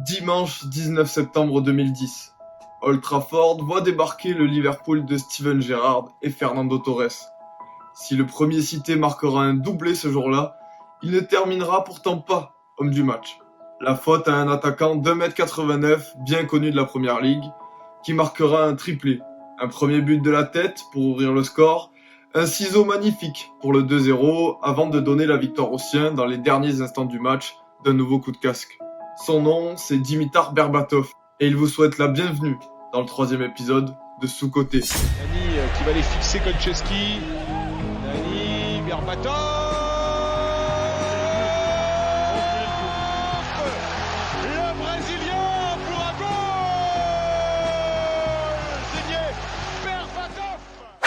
Dimanche 19 septembre 2010, Old Trafford voit débarquer le Liverpool de Steven Gerrard et Fernando Torres. Si le premier cité marquera un doublé ce jour-là, il ne terminera pourtant pas homme du match. La faute à un attaquant d'1,89 m bien connu de la Première Ligue, qui marquera un triplé. Un premier but de la tête pour ouvrir le score, un ciseau magnifique pour le 2-0 avant de donner la victoire aux siens dans les derniers instants du match d'un nouveau coup de casque. Son nom, c'est Dimitar Berbatov et il vous souhaite la bienvenue dans le 3e épisode de Sous-Côté. Nani qui va les fixer Konchesky. Nani, Berbatov. Le Brésilien pour un goal signé Berbatov.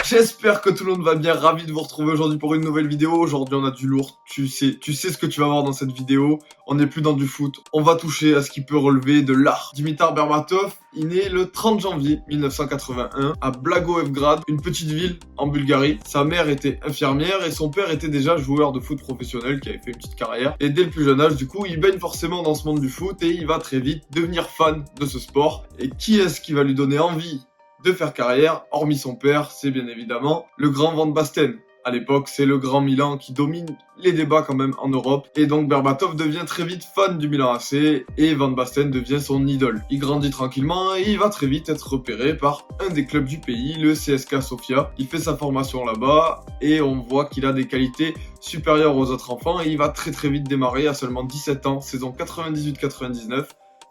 J'espère que tout le monde va bien, ravi de vous retrouver aujourd'hui pour une nouvelle vidéo. Aujourd'hui on a du lourd, tu sais ce que tu vas voir dans cette vidéo. On n'est plus dans du foot, on va toucher à ce qui peut relever de l'art. Dimitar Berbatov, il naît le 30 janvier 1981 à Blagoevgrad, une petite ville en Bulgarie. Sa mère était infirmière et son père était déjà joueur de foot professionnel qui avait fait une petite carrière. Et dès le plus jeune âge, du coup, il baigne forcément dans ce monde du foot et il va très vite devenir fan de ce sport. Et qui est-ce qui va lui donner envie de faire carrière, hormis son père, c'est bien évidemment le grand Van Basten. À l'époque, c'est le grand Milan qui domine les débats quand même en Europe. Et donc Berbatov devient très vite fan du Milan AC et Van Basten devient son idole. Il grandit tranquillement et il va très vite être repéré par un des clubs du pays, le CSKA Sofia. Il fait sa formation là-bas et on voit qu'il a des qualités supérieures aux autres enfants et il va très vite démarrer à seulement 17 ans, saison 98-99.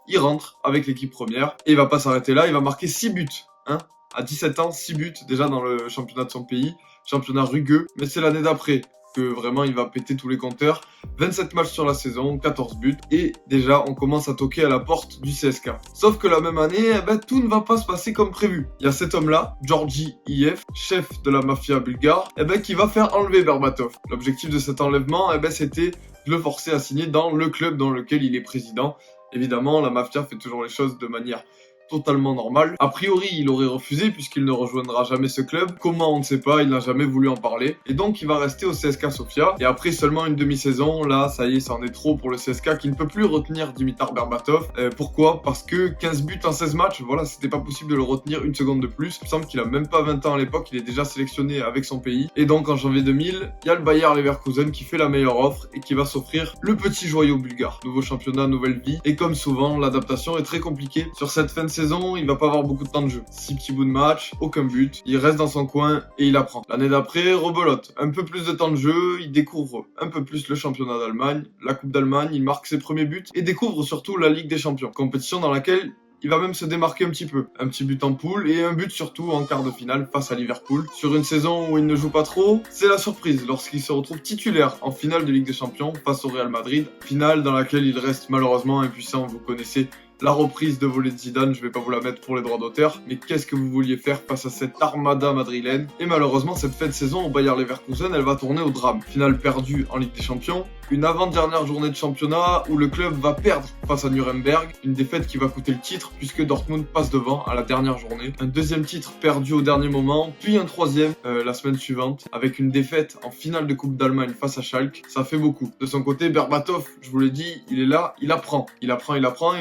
Il rentre avec l'équipe première et il va pas s'arrêter là, il va marquer 6 buts. À 17 ans, 6 buts déjà dans le championnat de son pays, championnat rugueux, mais c'est l'année d'après que vraiment il va péter tous les compteurs. 27 matchs sur la saison, 14 buts, et déjà on commence à toquer à la porte du CSKA. Sauf que la même année, tout ne va pas se passer comme prévu. Il y a cet homme-là, Georgi Iyev, chef de la mafia bulgare, qui va faire enlever Berbatov. L'objectif de cet enlèvement, c'était de le forcer à signer dans le club dans lequel il est président. Évidemment, la mafia fait toujours les choses de manière totalement normal. A priori, il aurait refusé puisqu'il ne rejoindra jamais ce club. Comment, on ne sait pas, il n'a jamais voulu en parler. Et donc, il va rester au CSKA Sofia. Et après seulement une demi-saison, là, ça y est, c'en est trop pour le CSKA qui ne peut plus retenir Dimitar Berbatov. Pourquoi ? Parce que 15 buts en 16 matchs, voilà, c'était pas possible de le retenir une seconde de plus. Il me semble qu'il a même pas 20 ans à l'époque, il est déjà sélectionné avec son pays. Et donc, en janvier 2000, il y a le Bayer Leverkusen qui fait la meilleure offre et qui va s'offrir le petit joyau bulgare. Nouveau championnat, nouvelle vie. Et comme souvent, l'adaptation est très compliquée. Sur cette fin de saison, il va pas avoir beaucoup de temps de jeu. 6 petits bouts de match, aucun but, il reste dans son coin et il apprend. L'année d'après, rebelote, un peu plus de temps de jeu, il découvre un peu plus le championnat d'Allemagne, la Coupe d'Allemagne, il marque ses premiers buts et découvre surtout la Ligue des Champions, compétition dans laquelle il va même se démarquer un petit peu. Un petit but en poule et un but surtout en quart de finale face à Liverpool. Sur une saison où il ne joue pas trop, c'est la surprise lorsqu'il se retrouve titulaire en finale de Ligue des Champions face au Real Madrid. Finale dans laquelle il reste malheureusement impuissant, vous connaissez la reprise de volée de Zidane, je vais pas vous la mettre pour les droits d'auteur, mais qu'est-ce que vous vouliez faire face à cette armada madrilène? Et malheureusement, cette fin de saison au Bayer Leverkusen, elle va tourner au drame. Finale perdue en Ligue des Champions, une avant-dernière journée de championnat où le club va perdre face à Nuremberg, une défaite qui va coûter le titre puisque Dortmund passe devant à la dernière journée. Un deuxième titre perdu au dernier moment, puis un troisième la semaine suivante, avec une défaite en finale de Coupe d'Allemagne face à Schalke. Ça fait beaucoup. De son côté, Berbatov, je vous l'ai dit, il est là, il apprend et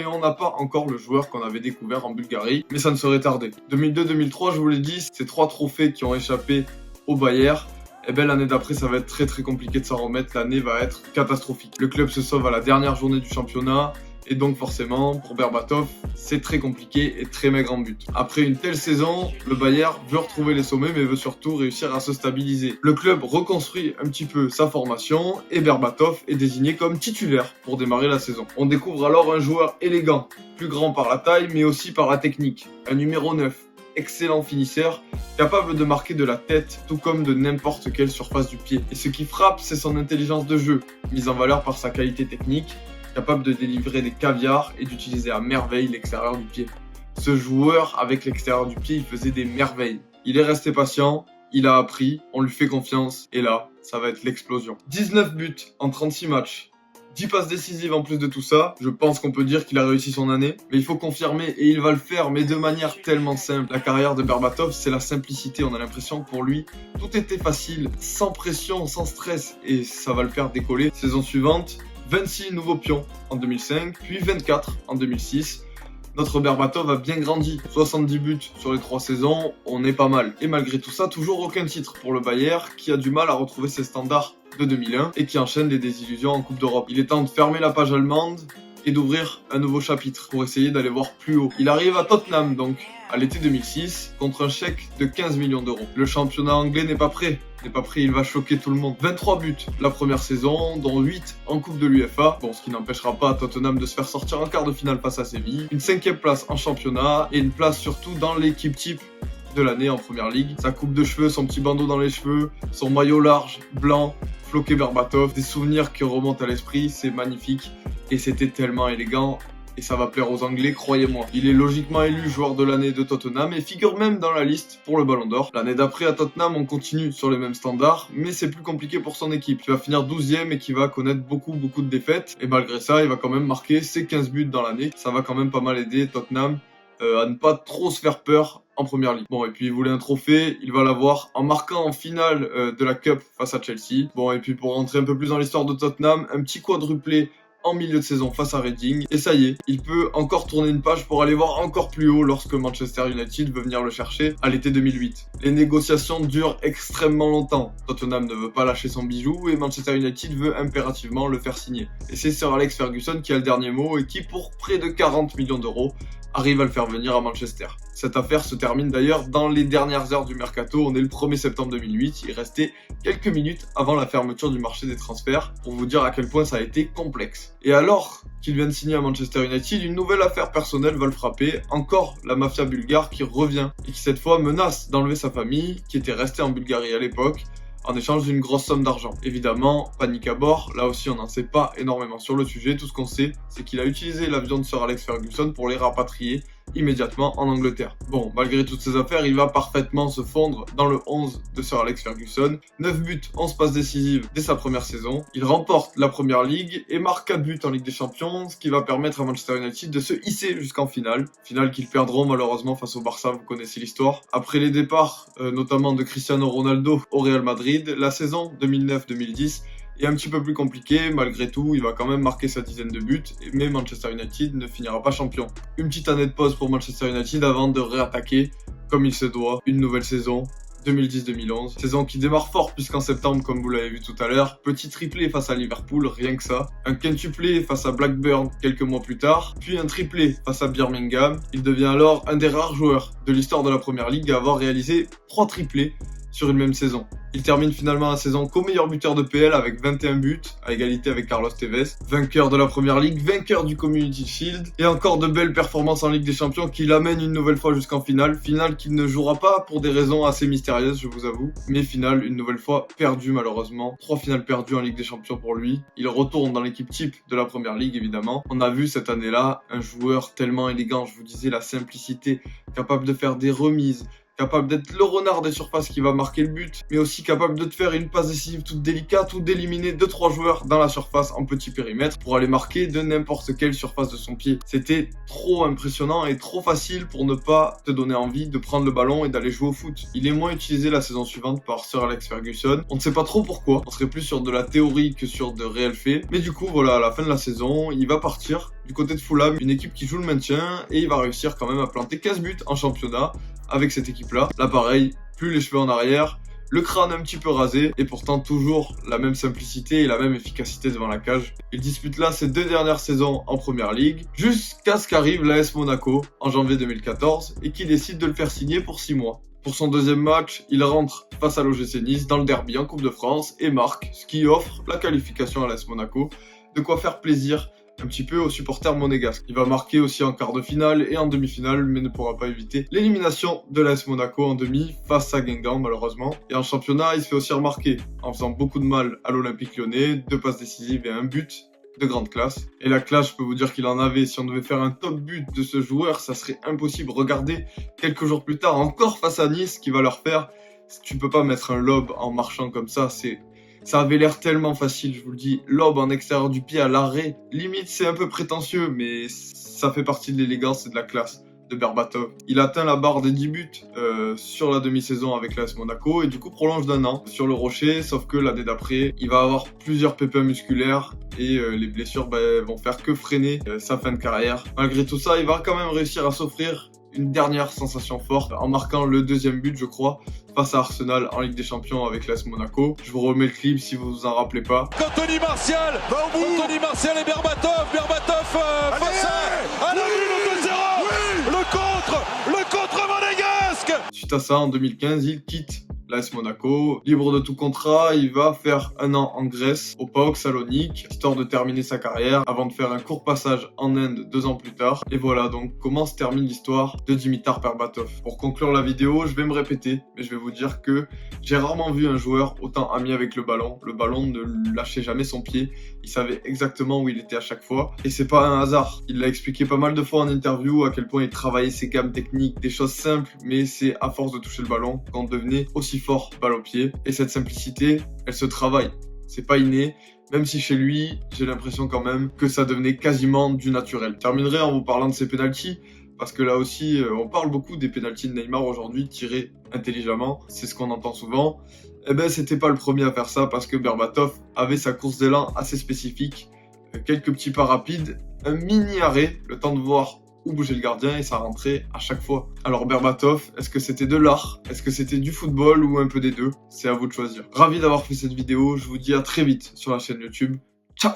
on n'a pas encore le joueur qu'on avait découvert en Bulgarie, mais ça ne serait tardé. 2002-2003, je vous l'ai dit, ces 3 trophées qui ont échappé au Bayer. L'année d'après, ça va être très compliqué de s'en remettre. L'année va être catastrophique. Le club se sauve à la dernière journée du championnat. Et donc forcément, pour Berbatov, c'est très compliqué et très maigre en but. Après une telle saison, le Bayer veut retrouver les sommets mais veut surtout réussir à se stabiliser. Le club reconstruit un petit peu sa formation et Berbatov est désigné comme titulaire pour démarrer la saison. On découvre alors un joueur élégant, plus grand par la taille mais aussi par la technique. Un numéro 9. Excellent finisseur, capable de marquer de la tête, tout comme de n'importe quelle surface du pied. Et ce qui frappe, c'est son intelligence de jeu, mise en valeur par sa qualité technique, capable de délivrer des caviars et d'utiliser à merveille l'extérieur du pied. Ce joueur, avec l'extérieur du pied, il faisait des merveilles. Il est resté patient, il a appris, on lui fait confiance, et là, ça va être l'explosion. 19 buts en 36 matchs. 10 passes décisives en plus de tout ça, je pense qu'on peut dire qu'il a réussi son année, mais il faut confirmer et il va le faire, mais de manière tellement simple. La carrière de Berbatov, c'est la simplicité, on a l'impression que pour lui, tout était facile, sans pression, sans stress, et ça va le faire décoller. Saison suivante, 26 nouveaux pions en 2005, puis 24 en 2006. Notre Berbatov a bien grandi, 70 buts sur les 3 saisons, on est pas mal. Et malgré tout ça, toujours aucun titre pour le Bayern, qui a du mal à retrouver ses standards de 2001 et qui enchaîne les désillusions en Coupe d'Europe. Il est temps de fermer la page allemande et d'ouvrir un nouveau chapitre pour essayer d'aller voir plus haut. Il arrive à Tottenham donc, à l'été 2006, contre un chèque de 15 millions d'euros. Le championnat anglais n'est pas prêt, il va choquer tout le monde. 23 buts la première saison, dont 8 en Coupe de l'UEFA, bon, ce qui n'empêchera pas Tottenham de se faire sortir en quart de finale face à Séville. Une 5e place en championnat et une place surtout dans l'équipe type de l'année en première ligue. Sa coupe de cheveux, son petit bandeau dans les cheveux, son maillot large, blanc, floqué Berbatov, des souvenirs qui remontent à l'esprit, c'est magnifique. Et c'était tellement élégant, et ça va plaire aux Anglais, croyez-moi. Il est logiquement élu joueur de l'année de Tottenham et figure même dans la liste pour le Ballon d'Or. L'année d'après à Tottenham, on continue sur les mêmes standards, mais c'est plus compliqué pour son équipe, qui va finir 12e et qui va connaître beaucoup de défaites. Et malgré ça, il va quand même marquer ses 15 buts dans l'année. Ça va quand même pas mal aider Tottenham à ne pas trop se faire peur en première ligue. Bon, et puis il voulait un trophée, il va l'avoir en marquant en finale de la Cup face à Chelsea. Bon, et puis pour rentrer un peu plus dans l'histoire de Tottenham, un petit quadruplé en milieu de saison face à Reading. Et ça y est, il peut encore tourner une page pour aller voir encore plus haut lorsque Manchester United veut venir le chercher à l'été 2008. Les négociations durent extrêmement longtemps. Tottenham ne veut pas lâcher son bijou et Manchester United veut impérativement le faire signer. Et c'est Sir Alex Ferguson qui a le dernier mot et qui, pour près de 40 millions d'euros, arrive à le faire venir à Manchester. Cette affaire se termine d'ailleurs dans les dernières heures du mercato. On est le 1er septembre 2008. Il restait quelques minutes avant la fermeture du marché des transferts pour vous dire à quel point ça a été complexe. Et alors qu'il vient de signer à Manchester United, une nouvelle affaire personnelle va le frapper. Encore la mafia bulgare qui revient et qui cette fois menace d'enlever sa famille qui était restée en Bulgarie à l'époque en échange d'une grosse somme d'argent. Évidemment, panique à bord, là aussi on n'en sait pas énormément sur le sujet, tout ce qu'on sait, c'est qu'il a utilisé l'avion de Sir Alex Ferguson pour les rapatrier immédiatement en Angleterre. Bon, malgré toutes ces affaires, il va parfaitement se fondre dans le 11 de Sir Alex Ferguson. 9 buts, 11 passes décisives dès sa première saison. Il remporte la Première Ligue et marque 4 buts en Ligue des Champions, ce qui va permettre à Manchester United de se hisser jusqu'en finale. Finale qu'ils perdront malheureusement face au Barça, vous connaissez l'histoire. Après les départs, notamment de Cristiano Ronaldo au Real Madrid, la saison 2009-2010 est un petit peu plus compliqué, malgré tout, il va quand même marquer sa dizaine de buts, mais Manchester United ne finira pas champion. Une petite année de pause pour Manchester United avant de réattaquer, comme il se doit, une nouvelle saison, 2010-2011. Saison qui démarre fort puisqu'en septembre, comme vous l'avez vu tout à l'heure, petit triplé face à Liverpool, rien que ça. Un quintuplé face à Blackburn quelques mois plus tard, puis un triplé face à Birmingham. Il devient alors un des rares joueurs de l'histoire de la Première Ligue à avoir réalisé 3 triplés sur une même saison. Il termine finalement la saison co-meilleur buteur de PL avec 21 buts, à égalité avec Carlos Tevez. Vainqueur de la Première Ligue, vainqueur du Community Shield, et encore de belles performances en Ligue des Champions qui l'amènent une nouvelle fois jusqu'en finale. Finale qu'il ne jouera pas pour des raisons assez mystérieuses, je vous avoue. Mais finale, une nouvelle fois, perdue malheureusement. 3 finales perdues en Ligue des Champions pour lui. Il retourne dans l'équipe type de la Première Ligue, évidemment. On a vu cette année-là un joueur tellement élégant, je vous disais, la simplicité, capable de faire des remises, capable d'être le renard des surfaces qui va marquer le but, mais aussi capable de te faire une passe décisive toute délicate ou d'éliminer 2-3 joueurs dans la surface en petit périmètre pour aller marquer de n'importe quelle surface de son pied. C'était trop impressionnant et trop facile pour ne pas te donner envie de prendre le ballon et d'aller jouer au foot. Il est moins utilisé la saison suivante par Sir Alex Ferguson. On ne sait pas trop pourquoi, on serait plus sur de la théorie que sur de réels faits, mais du coup voilà, à la fin de la saison, il va partir du côté de Fulham, une équipe qui joue le maintien, et il va réussir quand même à planter 15 buts en championnat avec cette équipe-là. Là, pareil, plus les cheveux en arrière, le crâne un petit peu rasé, et pourtant toujours la même simplicité et la même efficacité devant la cage. Il dispute là ses 2 dernières saisons en Première Ligue, jusqu'à ce qu'arrive l'AS Monaco en janvier 2014, et qui décide de le faire signer pour 6 mois. Pour son deuxième match, il rentre face à l'OGC Nice dans le derby en Coupe de France, et marque, ce qui offre la qualification à l'AS Monaco, de quoi faire plaisir un petit peu aux supporters monégasques. Il va marquer aussi en quart de finale et en demi-finale, mais ne pourra pas éviter l'élimination de l'AS Monaco en demi face à Guingamp malheureusement. Et en championnat, il se fait aussi remarquer en faisant beaucoup de mal à l'Olympique Lyonnais, 2 passes décisives et un but de grande classe. Et la classe, je peux vous dire qu'il en avait. Si on devait faire un top but de ce joueur, ça serait impossible. Regardez, quelques jours plus tard, encore face à Nice, qui va leur faire, tu peux pas mettre un lob en marchant comme ça, ça avait l'air tellement facile, je vous le dis. Lob en extérieur du pied à l'arrêt. Limite, c'est un peu prétentieux, mais ça fait partie de l'élégance et de la classe de Berbatov. Il atteint la barre des 10 buts sur la demi-saison avec l'AS Monaco et du coup prolonge d'1 an sur le Rocher, sauf que l'année d'après, il va avoir plusieurs pépins musculaires et les blessures vont faire que freiner sa fin de carrière. Malgré tout ça, il va quand même réussir à s'offrir une dernière sensation forte en marquant le 2e but, je crois, face à Arsenal en Ligue des Champions avec l'AS Monaco. Je vous remets le clip si vous vous en rappelez pas. Anthony Martial, Anthony Martial et Berbatov face à la le 2-0, le contre monégasque. Suite à ça, en 2015, il quitte l'AS Monaco, libre de tout contrat, il va faire 1 an en Grèce, au PAOK Salonique, histoire de terminer sa carrière, avant de faire un court passage en Inde 2 ans plus tard. Et voilà donc comment se termine l'histoire de Dimitar Berbatov. Pour conclure la vidéo, je vais me répéter, mais je vais vous dire que j'ai rarement vu un joueur autant ami avec le ballon. Le ballon ne lâchait jamais son pied, il savait exactement où il était à chaque fois. Et c'est pas un hasard, il l'a expliqué pas mal de fois en interview à quel point il travaillait ses gammes techniques, des choses simples, mais c'est à force de toucher le ballon qu'on devenait aussi fort balle au pied. Et cette simplicité, elle se travaille. C'est pas inné, même si chez lui, j'ai l'impression quand même que ça devenait quasiment du naturel. Je terminerai en vous parlant de ses pénaltys, parce que là aussi, on parle beaucoup des pénaltys de Neymar aujourd'hui, tirés intelligemment, c'est ce qu'on entend souvent. Eh ben, c'était pas le premier à faire ça, parce que Berbatov avait sa course d'élan assez spécifique, quelques petits pas rapides, un mini arrêt, le temps de voir où bouger le gardien et ça rentrait à chaque fois. Alors Berbatov, est-ce que c'était de l'art? Est-ce que c'était du football ou un peu des deux? C'est à vous de choisir. Ravi d'avoir fait cette vidéo, je vous dis à très vite sur la chaîne YouTube. Ciao!